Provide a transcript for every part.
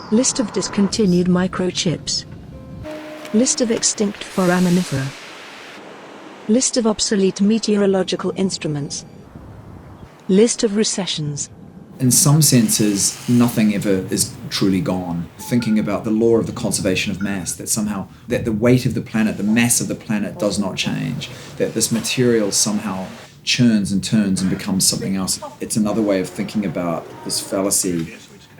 List of discontinued microchips. List of extinct foraminifera. List of obsolete meteorological instruments. List of recessions. In some senses, nothing ever is truly gone. Thinking about the law of the conservation of mass, that somehow that the weight of the planet, the mass of the planet does not change, that this material somehow churns and turns and becomes something else. It's another way of thinking about this fallacy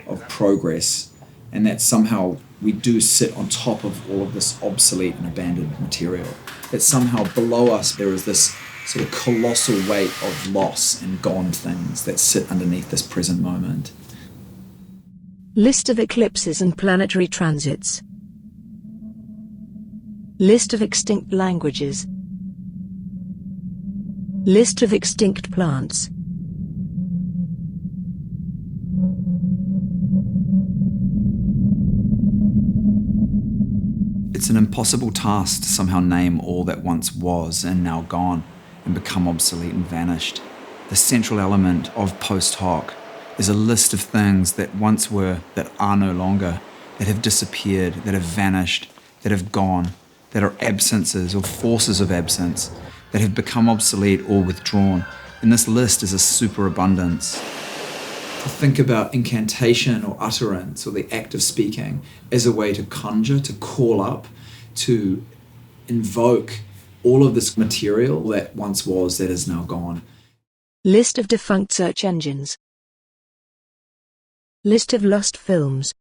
of progress, and that somehow we do sit on top of all of this obsolete and abandoned material. That somehow below us there is this sort of colossal weight of loss and gone things that sit underneath this present moment. List of eclipses and planetary transits. List of extinct languages. List of extinct plants. It's an impossible task to somehow name all that once was and now gone and become obsolete and vanished. The central element of post hoc is a list of things that once were, that are no longer, that have disappeared, that have vanished, that have gone, that are absences or forces of absence, that have become obsolete or withdrawn. And this list is a superabundance. To think about incantation or utterance or the act of speaking as a way to conjure, to call up, to invoke all of this material that once was, that is now gone. List of defunct search engines. List of lost films.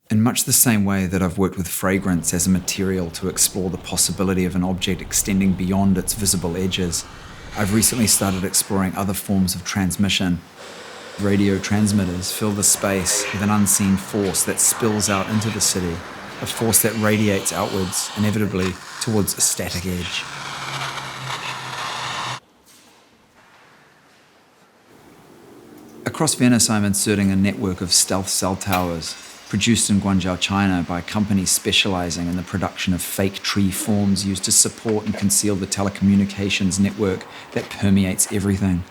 In much the same way that I've worked with fragrance as a material to explore the possibility of an object extending beyond its visible edges, I've recently started exploring other forms of transmission. Radio transmitters fill the space with an unseen force that spills out into the city, a force that radiates outwards, inevitably towards a static edge. Across Venice, I'm inserting a network of stealth cell towers, produced in Guangzhou, China by companies specializing in the production of fake tree forms used to support and conceal the telecommunications network that permeates everything.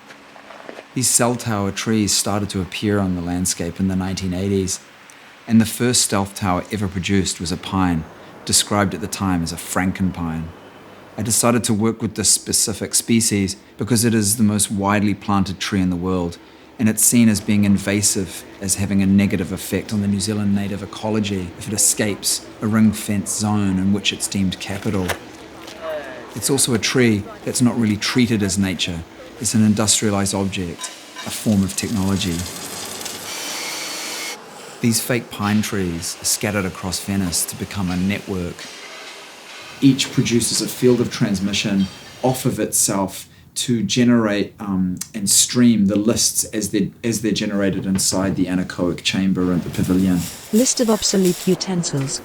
These cell tower trees started to appear on the landscape in the 1980s, and the first stealth tower ever produced was a pine, described at the time as a frankenpine. I decided to work with this specific species because it is the most widely planted tree in the world, and it's seen as being invasive, as having a negative effect on the New Zealand native ecology if it escapes a ring-fenced zone in which it's deemed capital. It's also a tree that's not really treated as nature. It's an industrialized object, a form of technology. These fake pine trees are scattered across Venice to become a network. Each produces a field of transmission off of itself to generate and stream the lists as they're generated inside the anechoic chamber and the pavilion. List of obsolete utensils.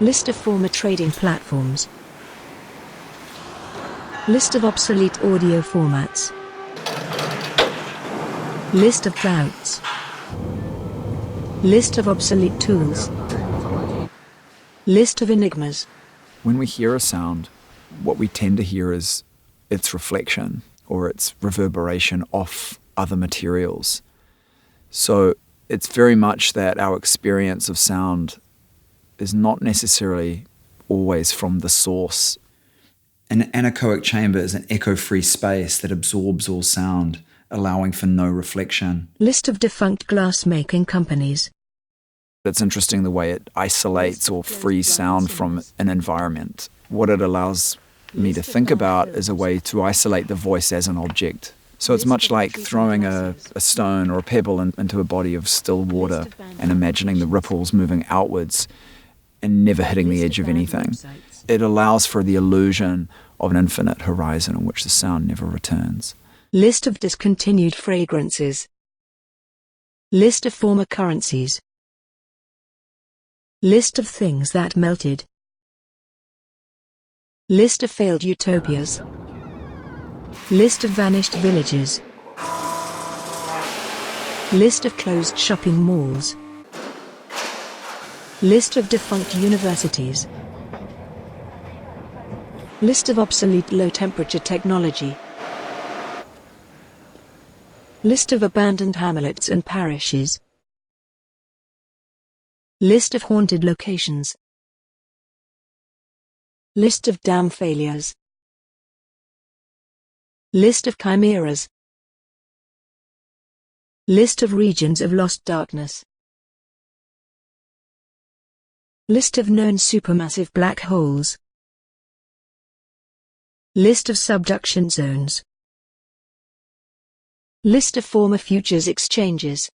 List of former trading platforms. List of obsolete audio formats. List of droughts. List of obsolete tools. List of enigmas. When we hear a sound, what we tend to hear is its reflection or its reverberation off other materials. So it's very much that our experience of sound is not necessarily always from the source. An anechoic chamber is an echo-free space that absorbs all sound, allowing for no reflection. List of defunct glass-making companies. It's interesting the way it isolates or frees sound from an environment. What it allows me to think about is a way to isolate the voice as an object. So it's much like throwing a stone or a pebble into a body of still water and imagining the ripples moving outwards and never hitting the edge of anything. It allows for the illusion of an infinite horizon in which the sound never returns. List of discontinued fragrances. List of former currencies. List of things that melted. List of failed utopias. List of vanished villages. List of closed shopping malls. List of defunct universities. List of obsolete low-temperature technology. List of abandoned hamlets and parishes. List of haunted locations. List of dam failures. List of chimeras. List of regions of lost darkness. List of known supermassive black holes. List of subduction zones. List of former futures exchanges.